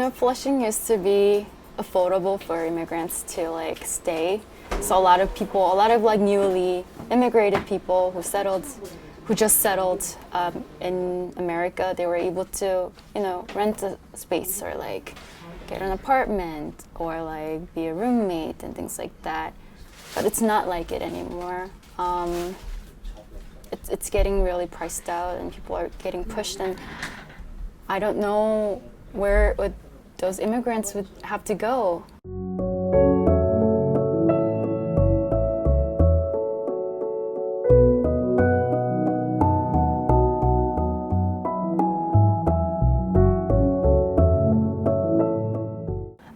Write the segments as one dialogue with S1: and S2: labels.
S1: Flushing used to be affordable for immigrants to like stay. So a lot of people, a lot of like newly immigrated people who just settled in America, they were able to, rent a space or like get an apartment or like be a roommate and things like that. But it's not like it anymore. It's getting really priced out and people are getting pushed, and I don't know where those immigrants would have to go.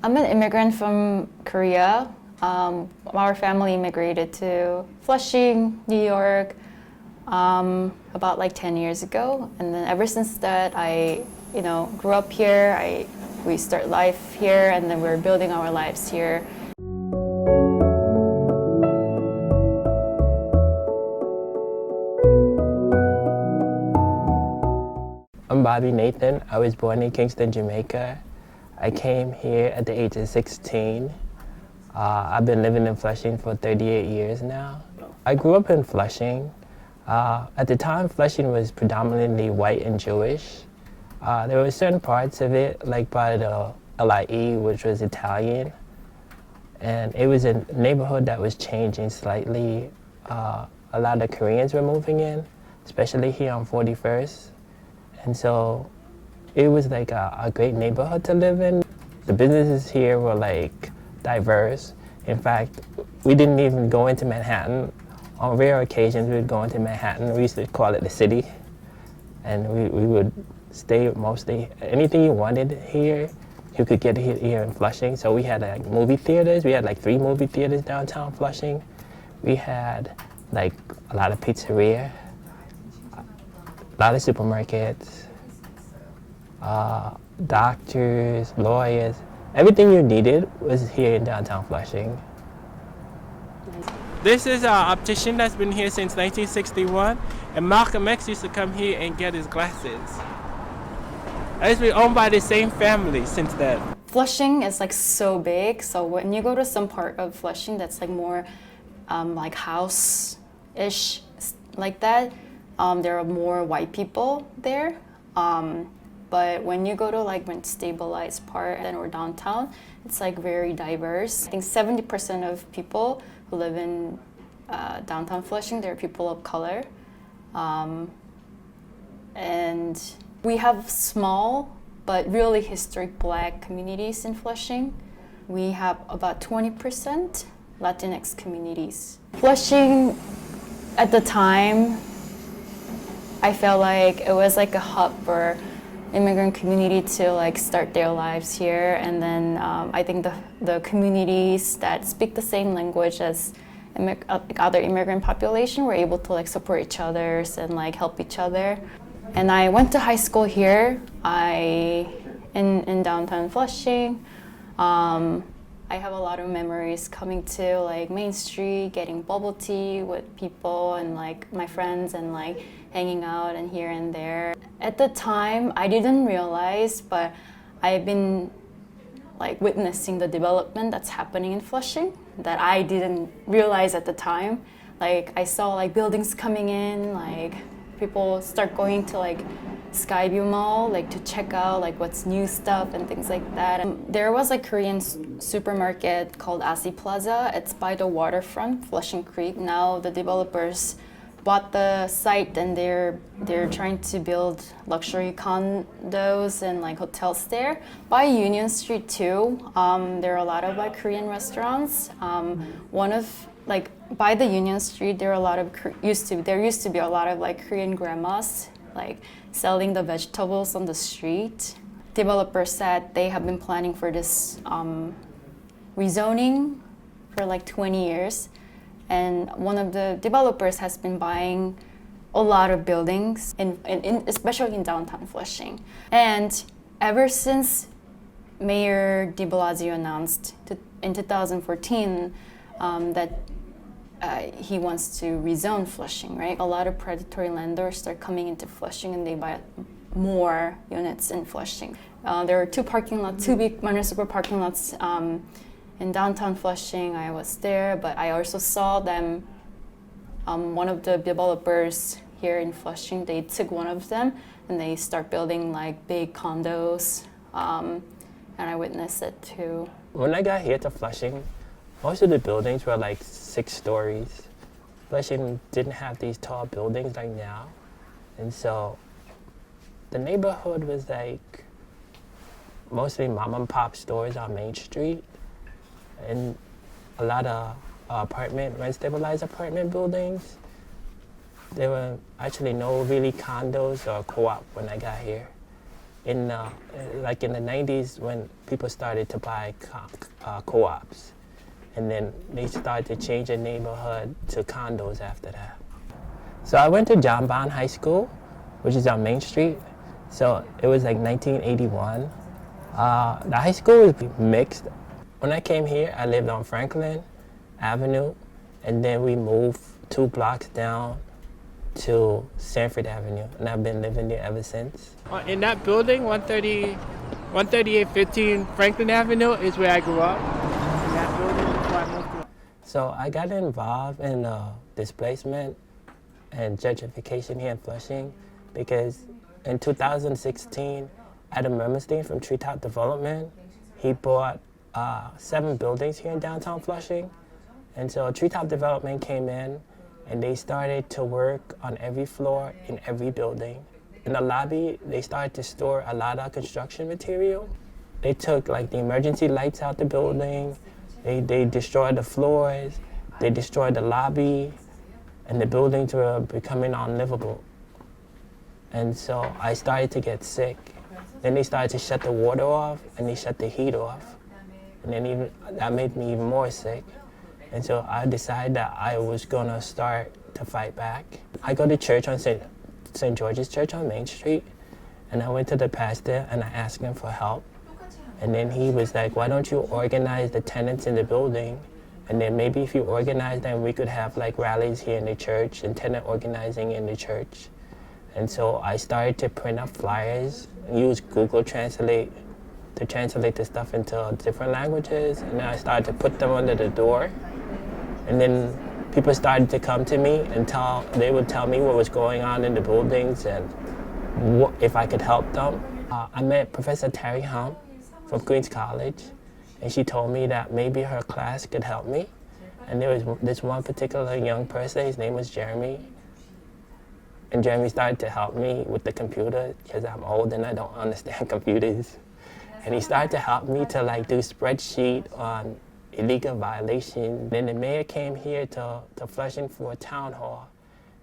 S1: I'm an immigrant from Korea. Our family immigrated to Flushing, New York, about like 10 years ago. And then ever since that, I grew up here. We start life here, and then we're building our lives here.
S2: I'm Bobby Nathan. I was born in Kingston, Jamaica. I came here at the age of 16. I've been living in Flushing for 38 years now. I grew up in Flushing. At the time, Flushing was predominantly white and Jewish. There were certain parts of it, like by the LIE, which was Italian. And it was a neighborhood that was changing slightly. A lot of Koreans were moving in, especially here on 41st. And so it was like a great neighborhood to live in. The businesses here were like diverse. In fact, we didn't even go into Manhattan. On rare occasions, we would go into Manhattan. We used to call it the city. And we would stay mostly, anything you wanted here, you could get it here in Flushing. So we had like movie theaters. We had like 3 movie theaters downtown Flushing. We had like a lot of pizzeria, a lot of supermarkets, doctors, lawyers. Everything you needed was here in downtown Flushing.
S3: This is an optician that's been here since 1961, and Malcolm X used to come here and get his glasses. It's been owned by the same family since then.
S1: Flushing is like so big, so when you go to some part of Flushing that's like more like house-ish like that, there are more white people there. But when you go to like when stabilized part or downtown, it's like very diverse. I think 70% of people who live in downtown Flushing, they're people of color. And we have small but really historic Black communities in Flushing. We have about 20% Latinx communities. Flushing, at the time, I felt like it was like a hub for immigrant community to like start their lives here, and then I think the communities that speak the same language as other immigrant population were able to like support each other and like help each other. And I went to high school here. In downtown Flushing. I have a lot of memories coming to like Main Street, getting bubble tea with people and like my friends and like hanging out and here and there. At the time, I didn't realize, but I've been like witnessing the development that's happening in Flushing that I didn't realize at the time. Like I saw like buildings coming in, like people start going to like Skyview Mall, like to check out like what's new stuff and things like that. And there was a Korean supermarket called Asi Plaza. It's by the waterfront, Flushing Creek. Now the developers bought the site and they're trying to build luxury condos and like hotels there. By Union Street too, there are a lot of like Korean restaurants. By the Union Street, there used to be a lot of like Korean grandmas like selling the vegetables on the street. Developers said they have been planning for this rezoning for like 20 years. And one of the developers has been buying a lot of buildings, especially in downtown Flushing. And ever since Mayor de Blasio announced in 2014 that he wants to rezone Flushing, right? A lot of predatory landlords start coming into Flushing and they buy more units in Flushing. There are two parking lots, two big municipal parking lots in downtown Flushing. I was there, but I also saw them. One of the developers here in Flushing, they took one of them and they start building like big condos, and I witnessed it too.
S2: When I got here to Flushing, most of the buildings were like 6 stories. Flushing didn't have these tall buildings like now, and so the neighborhood was like mostly mom and pop stores on Main Street, and a lot of rent-stabilized apartment buildings. There were actually no really condos or co-op when I got here. In the 90s, when people started to buy co-ops, and then they started to change the neighborhood to condos after that. So I went to John Bond High School, which is on Main Street. So it was like 1981. The high school was mixed. When I came here, I lived on Franklin Avenue, and then we moved 2 blocks down to Sanford Avenue, and I've been living there ever since.
S3: In that building, 13815 Franklin Avenue is where I grew up. In that building is where I moved to.
S2: So I got involved in displacement and gentrification here in Flushing because in 2016, Adam Mermelstein from Treetop Development, he bought 7 buildings here in downtown Flushing. And so Treetop Development came in and they started to work on every floor in every building. In the lobby, they started to store a lot of construction material. They took like the emergency lights out the building, they destroyed the floors, they destroyed the lobby, and the buildings were becoming unlivable. And so I started to get sick. Then they started to shut the water off and they shut the heat off. And then that made me even more sick. And so I decided that I was gonna start to fight back. I go to church on St. George's Church on Main Street, and I went to the pastor and I asked him for help. And then he was like, why don't you organize the tenants in the building? And then maybe if you organize them, we could have like rallies here in the church and tenant organizing in the church. And so I started to print up flyers, use Google Translate to translate the stuff into different languages. And then I started to put them under the door. And then people started to come to me and they would tell me what was going on in the buildings and if I could help them. I met Professor Terry Hum from Queens College, and she told me that maybe her class could help me. And there was this one particular young person, his name was Jeremy. And Jeremy started to help me with the computer because I'm old and I don't understand computers. And he started to help me to like do spreadsheet on illegal violation. Then the mayor came here to Flushing for a town hall.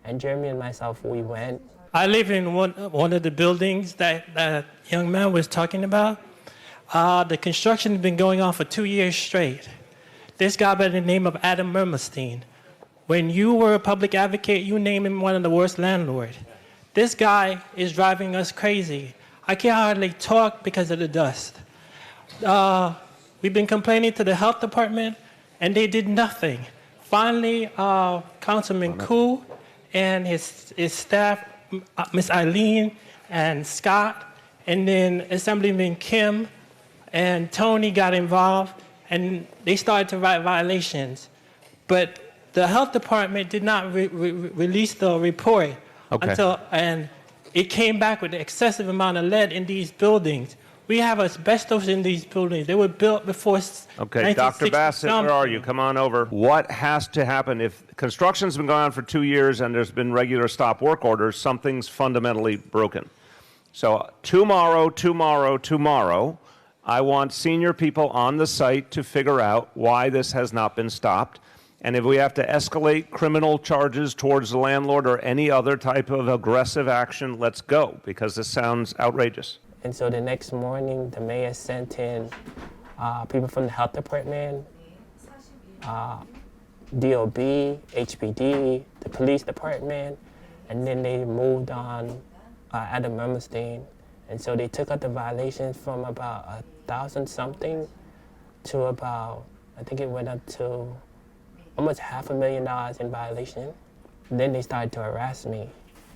S2: And Jeremy and myself, we went.
S3: I live in one of the buildings that young man was talking about. The construction has been going on for 2 years straight. This guy by the name of Adam Mermelstein. When you were a public advocate, you named him one of the worst landlords. This guy is driving us crazy. I can't hardly talk because of the dust. We've been complaining to the health department, and they did nothing. Finally, Councilman Koo and his staff, Miss Eileen and Scott, and then Assemblyman Kim and Tony got involved, and they started to write violations. But the health department did not release the report and it came back with an excessive amount of lead in these buildings. We have asbestos in these buildings. They were built before.
S4: Okay, Dr. Bassett, where are you? Come on over. What has to happen if construction's been going on for 2 years and there's been regular stop work orders? Something's fundamentally broken. So tomorrow, I want senior people on the site to figure out why this has not been stopped. And if we have to escalate criminal charges towards the landlord or any other type of aggressive action, let's go, because this sounds outrageous.
S2: And so the next morning, the mayor sent in people from the health department, DOB, HPD, the police department, and then they moved on Adam Mermelstein. And so they took out the violations from about 1,000 something to about, I think it went up to almost $500,000 in violation. And then they started to harass me.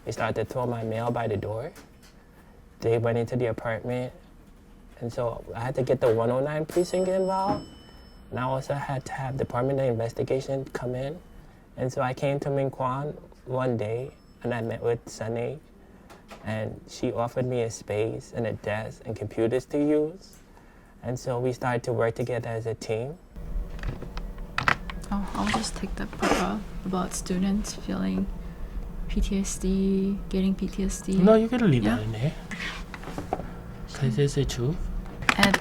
S2: They started to throw my mail by the door. They went into the apartment And so I had to get the 109 precinct involved. And I also had to have Department of Investigation come in. And so I came to Minquan one day and I met with Sunny, and she offered me a space and a desk and computers to use. And so we started to work together as a team.
S5: Oh, I'll just take that part out about students feeling PTSD, getting PTSD.
S3: No, you can leave
S5: Yeah.
S3: that in there. Because it's the truth.
S5: At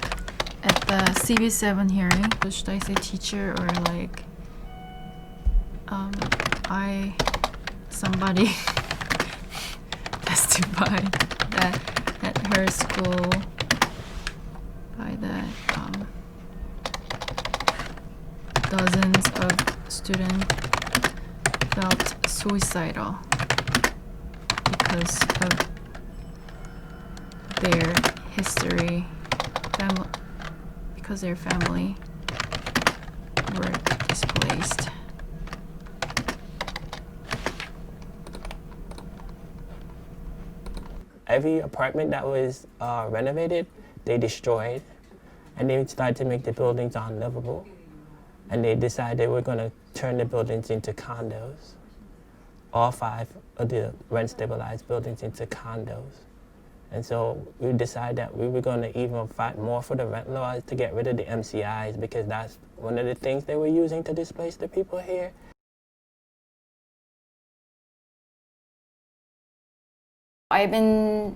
S5: the CV7 hearing, so should I say teacher or like somebody testified that at her school by that dozens of students felt suicidal because of their history, because their family were displaced.
S2: Every apartment that was renovated, they destroyed, and they started to make the buildings unlivable. And they decided they were going to turn the buildings into condos. All 5 of the rent-stabilized buildings into condos. And so we decided that we were going to even fight more for the rent laws to get rid of the MCIs, because that's one of the things they were using to displace the people here.
S1: I've been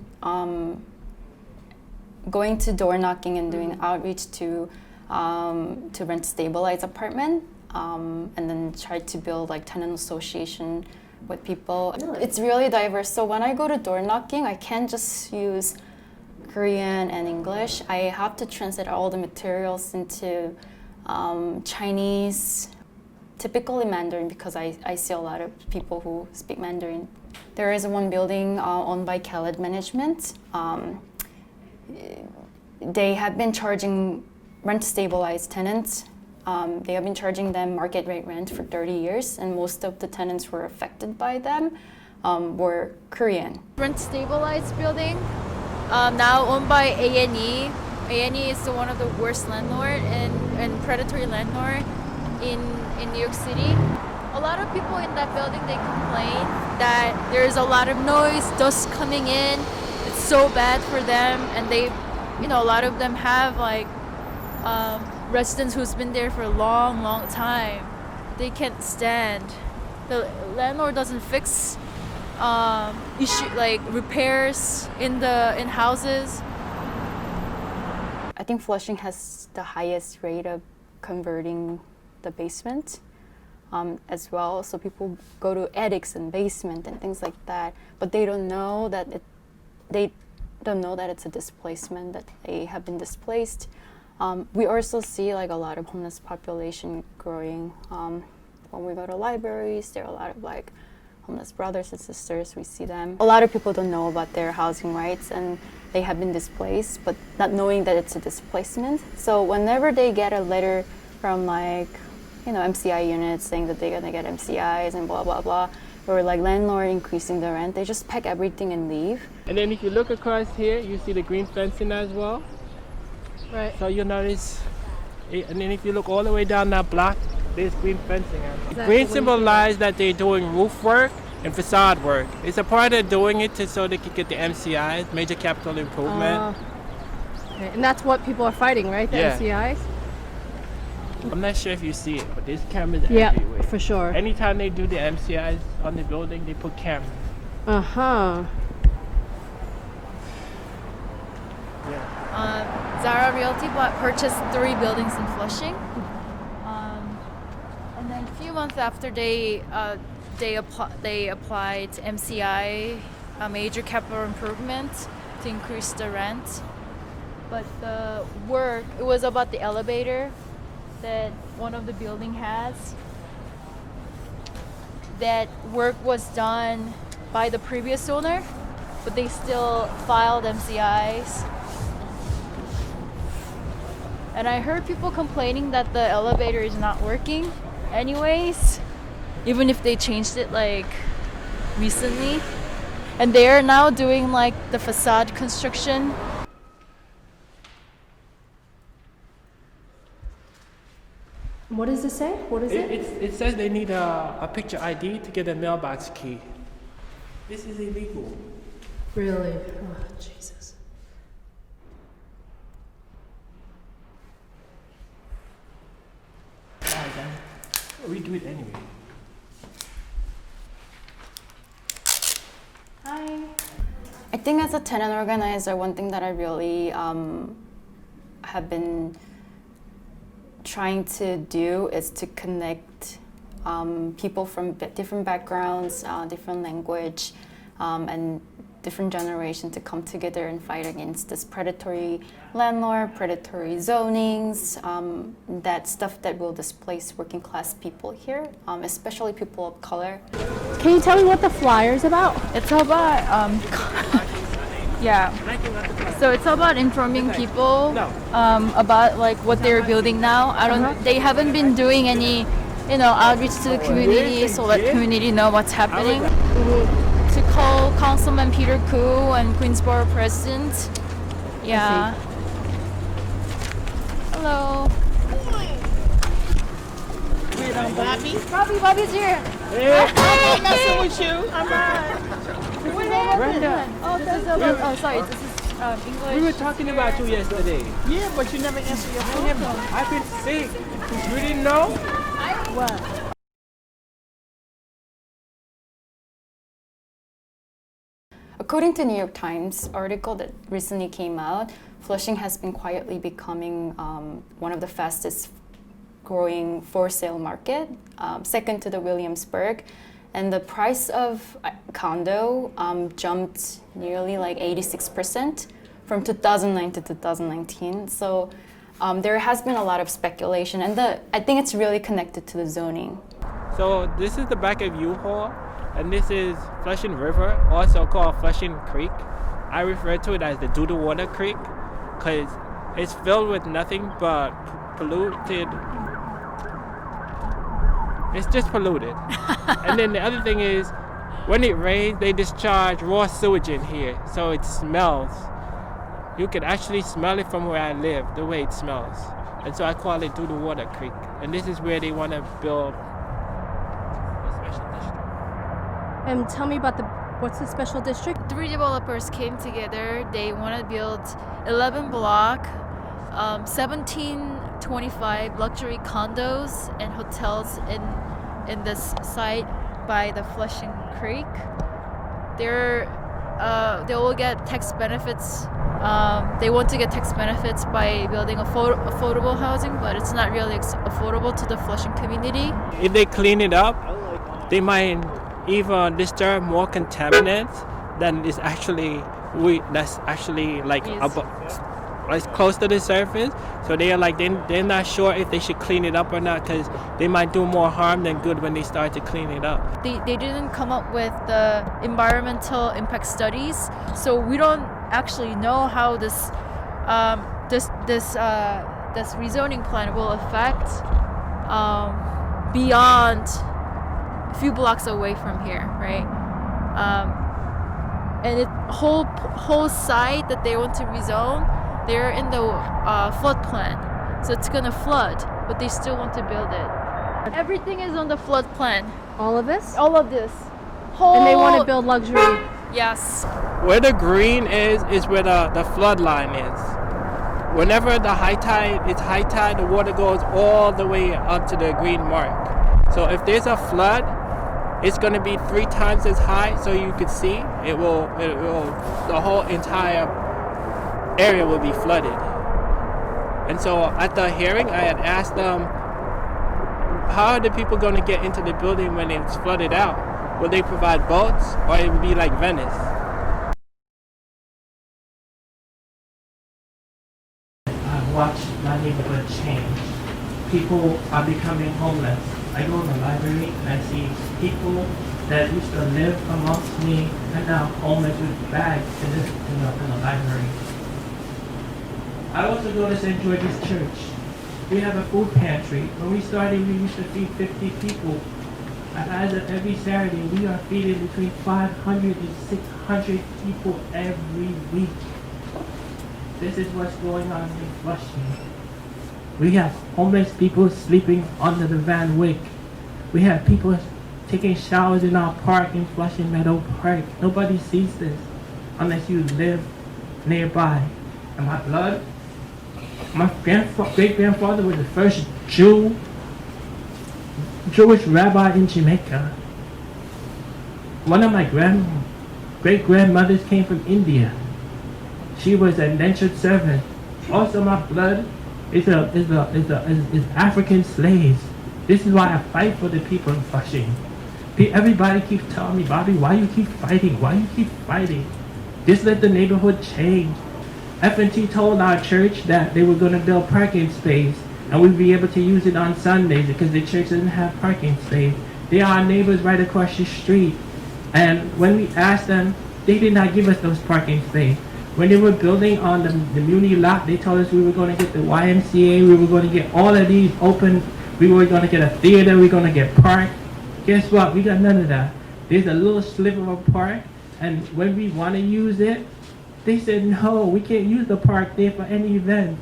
S1: going to door knocking and doing outreach to rent stabilized apartment, and then try to build like tenant association with people. It's really diverse. So when I go to door knocking, I can't just use Korean and English. I have to translate all the materials into Chinese, typically Mandarin, because I see a lot of people who speak Mandarin. There is one building owned by Khaled Management. They have been charging rent-stabilized tenants. They have been charging them market rate rent for 30 years, and most of the tenants who were affected by them were Korean.
S6: Rent-stabilized building, now owned by A&E. A&E is one of the worst landlord and predatory landlord in New York City. A lot of people in that building, they complain that there's a lot of noise, dust coming in. It's so bad for them, and they, a lot of them have like residents who's been there for a long time. They can't stand. The landlord doesn't fix issue like repairs in houses.
S1: I think Flushing has the highest rate of converting the basement as well. So people go to attics and basement and things like that, but they don't know that it's a displacement, that they have been displaced. We also see like a lot of homeless population growing. When we go to libraries, there are a lot of like homeless brothers and sisters. We see them. A lot of people don't know about their housing rights, and they have been displaced, but not knowing that it's a displacement. So whenever they get a letter from like, MCI units saying that they're gonna get MCIs and blah, blah, blah, or like landlord increasing the rent, they just pack everything and leave.
S2: And then if you look across here, you see the green fencing as well.
S6: Right.
S2: So you'll notice, and then if you look all the way down that block, there's green fencing.
S6: Exactly.
S2: Green symbolize that they're doing roof work and facade work. It's a part of doing it so they can get the MCIs, major capital improvement.
S7: Okay. And that's what people are fighting, right? The
S2: Yeah.
S7: MCIs?
S2: I'm not sure if you see it, but there's cameras
S7: Yeah,
S2: everywhere.
S7: for sure.
S2: Anytime they do the MCIs on the building, they put cameras.
S7: Uh-huh.
S6: Zara Realty purchased 3 buildings in Flushing, and then a few months after they applied MCI, a major capital improvement, to increase the rent. But the work, it was about the elevator that one of the building has. That work was done by the previous owner, but they still filed MCIs. And I heard people complaining that the elevator is not working anyways, even if they changed it like recently. And they are now doing like the facade construction.
S7: What does it say? What is it?
S2: It says they need a picture ID to get a mailbox key. This is illegal.
S7: Really? Oh, Jesus.
S2: Alright, then. We do it anyway.
S1: Hi. I think as a tenant organizer, one thing that I really have been trying to do is to connect people from different backgrounds, different language, and different generations to come together and fight against this predatory landlord, predatory zonings, that stuff that will displace working class people here, especially people of color.
S7: Can you tell me what the flyer's about?
S6: It's about yeah. So it's about informing people about like what they're building now. They haven't been doing any, outreach to the community so let community know what's happening. To call Councilman Peter Koo and Queensborough President. Yeah. Hello.
S8: Wait on Bobby.
S6: Bobby's here.
S8: I'm messing with you. I'm not.
S2: Brenda,
S6: Oh, this is sorry. This is English.
S2: we were talking about you yesterday.
S8: Yeah, but you never answer your phone.
S2: I've been sick. You didn't know?
S8: What?
S1: According to New York Times article that recently came out, Flushing has been quietly becoming one of the fastest growing for sale market, second to the Williamsburg. And the price of condo jumped nearly like 86% from 2009 to 2019. So there has been a lot of speculation, and I think it's really connected to the zoning.
S2: So this is the back of U-Haul, and this is Flushing River, also called Flushing Creek. I refer to it as the Doodle Water Creek because it's filled with nothing but polluted. It's just polluted. And then the other thing is, when it rains, they discharge raw sewage in here, so it smells. You can actually smell it from where I live, the way it smells. And so I call it Doodle Water Creek. And this is where they want to build a special district.
S7: And tell me about what's the special district?
S6: 3 developers came together. They want to build 11 block, 1725 luxury condos and hotels in this site by the Flushing Creek. They will get tax benefits. They want to get tax benefits by building affordable housing, but it's not really affordable to the Flushing community.
S2: If they clean it up, they might even disturb more contaminants than is actually that's actually like close to the surface. So they are like they're not sure if they should clean it up or not because they might do more harm than good when they start to clean it up.
S6: They didn't come up with the environmental impact studies, so we don't actually know how this rezoning plan will affect beyond a few blocks away from here, right? And it whole site that they want to rezone, they're in the flood plan, so it's gonna flood, but they still want to build it. Everything is on the flood plan.
S7: All of this?
S6: All of this.
S7: And they want to build luxury.
S6: Yes.
S2: Where the green is where the flood line is. Whenever the high tide, the water goes all the way up to the green mark. So if there's a flood, it's going to be 3 times as high, so you could see it will the whole entire area will be flooded. And so at the hearing, I had asked them, how are the people going to get into the building when it's flooded out? Will they provide boats, or it will be like Venice? I've watched my neighborhood change. People are becoming homeless. I go to the library and I see people that used to live amongst me and now homeless with bags in the library. I also go to St. George's Church. We have a food pantry. When we started, we used to feed 50 people. And as of every Saturday, we are feeding between 500 and 600 people every week. This is what's going on in Flushing.
S3: We have homeless people sleeping under the Van Wyck. We have people taking showers in our park in Flushing Meadow Park. Nobody sees this unless you live nearby. And my blood, my great-grandfather was the first Jewish rabbi in Jamaica. One of my great-grandmothers came from India. She was an indentured servant. Also, my blood is African slaves. This is why I fight for the people in Flushing. Everybody keeps telling me, Bobby, why you keep fighting? Why you keep fighting? Just let the neighborhood change. F&T told our church that they were going to build parking space and we'd be able to use it on Sundays because the church doesn't have parking space. They are our neighbors right across the street. And when we asked them, they did not give us those parking space. When they were building on the Muni lot, they told us we were going to get the YMCA, we were going to get all of these open, we were going to get a theater, we were going to get park. Guess what? We got none of that. There's a little sliver of a park, and when we want to use it, they said, no, we can't use the park there for any event.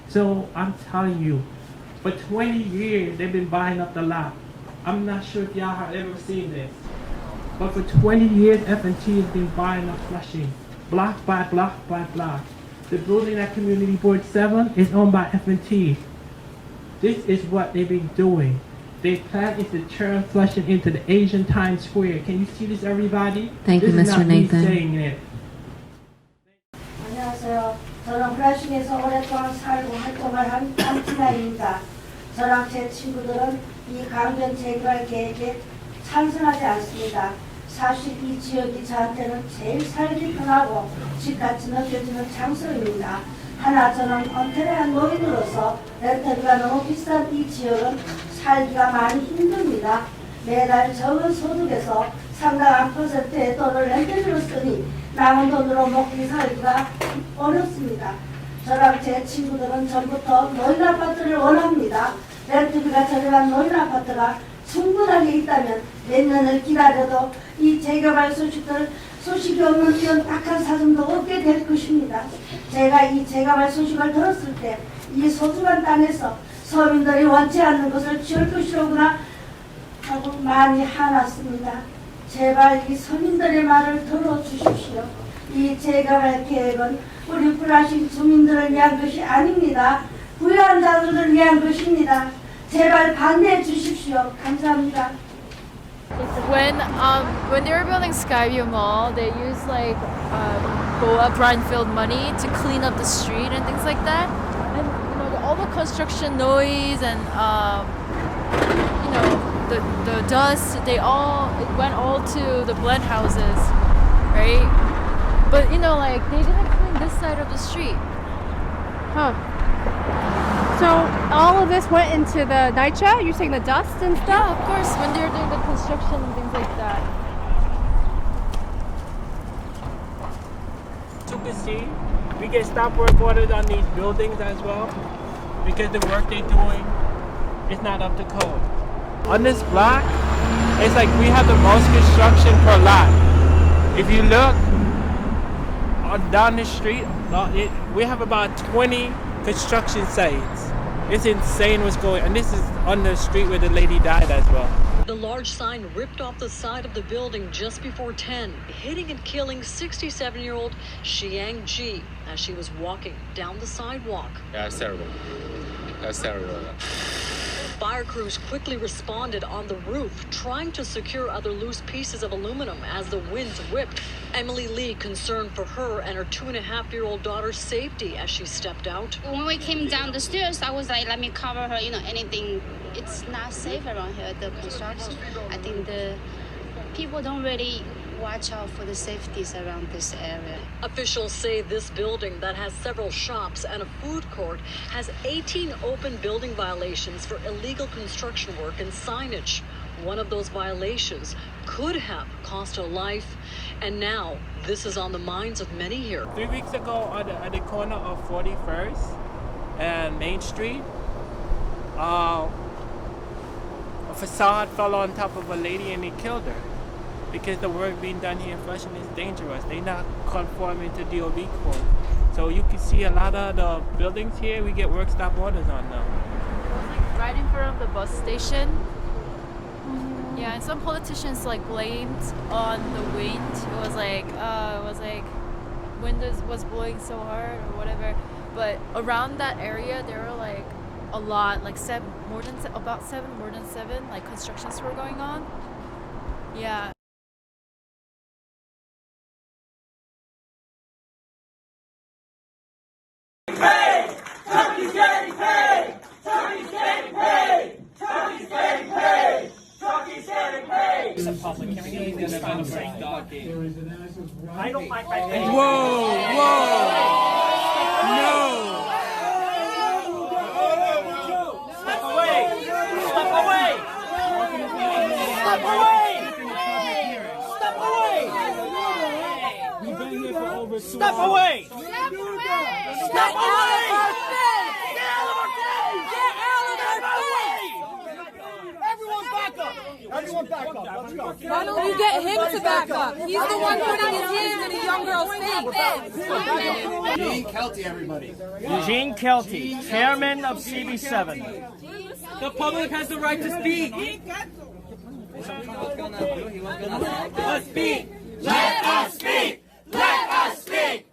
S3: So I'm telling you, for 20 years, they've been buying up the lot. I'm not sure if y'all have ever seen this, but for 20 years, F&T has been buying up Flushing, block by block by block. The building at Community Board 7 is owned by F&T. This is what they've been doing. Their plan is to turn Flushing into the Asian Times Square. Can you see this, everybody?
S9: Thank you,
S3: This is
S9: Mr.
S3: not me
S9: Nathan.
S3: saying it.
S10: 안녕하세요. 저는 브라신에서 오랫동안 살고 활동을 한 안티나입니다. 저랑 제 친구들은 이 강변 재개발 계획에 찬성하지 않습니다. 사실 이 지역이 저한테는 제일 살기 편하고 집같이 느껴지는 장소입니다. 하나 저는 언태레한 노인으로서 렌터비가 너무 비싼 이 지역은 살기가 많이 힘듭니다. 매달 적은 소득에서 상당한 퍼센트의 돈을 렌터비로 쓰니 남은 돈으로 먹기 살기가 어렵습니다. 저랑 제 친구들은 전부터 노인 아파트를 원합니다. 렌트비가 저렴한 노인 아파트가 충분하게 있다면 몇 년을 기다려도 이 재개발 소식이 없는 이런 딱한 사정도 없게 될 것입니다. 제가 이 재개발 소식을 들었을 때 이 소중한 땅에서 서민들이 원치 않는 것을 지을 것이로구나 하고 많이 화났습니다. 제발 이 서민들의 말을 들어주십시오. 이 재개발 계획은 우리 브라신 주민들을 위한 것이 아닙니다. 부유한 자들을 위한 것입니다. 제발 반대해 주십시오. 감사합니다.
S6: When they were building Skyview Mall, they used like BOA Brownfield money to clean up the street and things like that. And all the construction noise and the dust, it went all to the blend houses, right? But they didn't clean this side of the street.
S7: Huh. So all of this went into the NYCHA? You're saying the dust and stuff?
S6: Yeah, of course, when they're doing the construction and things like that.
S3: To see, we get stop work orders on these buildings as well because the work they're doing is not up to code. On this block, it's like we have the most construction per lot. If you look down the street, we have about 20 construction sites. It's insane what's going on. And this is on the street where the lady died as well.
S11: The large sign ripped off the side of the building just before 10, hitting and killing 67-year-old Xiang Ji as she was walking down the sidewalk.
S12: Yeah, that's terrible. That's terrible.
S11: Fire crews quickly responded on the roof, trying to secure other loose pieces of aluminum as the winds whipped. Emily Lee concerned for her and her 2.5-year-old daughter's safety as she stepped out.
S13: When we came down the stairs, I was like, let me cover her, anything. It's not safe around here, the construction. I think the people don't really watch out for the safeties around this area.
S11: Officials say this building that has several shops and a food court has 18 open building violations for illegal construction work and signage. One of those violations could have cost a life, and now this is on the minds of many here.
S3: 3 weeks ago at the corner of 41st and Main Street, a facade fell on top of a lady and it killed her. Because the work being done here in Flushing is dangerous. They're not conforming to DOB code. So you can see a lot of the buildings here, we get work stop orders on them.
S6: It was like right in front of the bus station. Yeah, and some politicians like blamed on the wind. It was like wind was blowing so hard or whatever. But around that area, there were like a lot, like more than seven, like constructions were going on. Yeah.
S8: Paid! Turkey's getting paid! Turkey's getting paid! Turkey's getting paid! Turkey's getting paid!
S3: It's a public hearing. It's kind of like dog game.
S8: I don't like my name.
S3: Whoa! No!
S8: Step away! Step away! Step away! Step away!
S3: We've been here for over 2
S8: Step
S3: hours.
S8: away!
S7: Step away!
S8: Step away! Get out of our face! Get out of our face! Everyone back up! Everyone back up. Let's go.
S7: Why don't you get him to back up? He's the one putting his hands in a young girl's face.
S9: Eugene Kelty, everybody.
S8: Eugene Kelty, chairman of CB7.
S3: The public has the right to speak.
S8: Let's speak! Let us speak! Let us speak!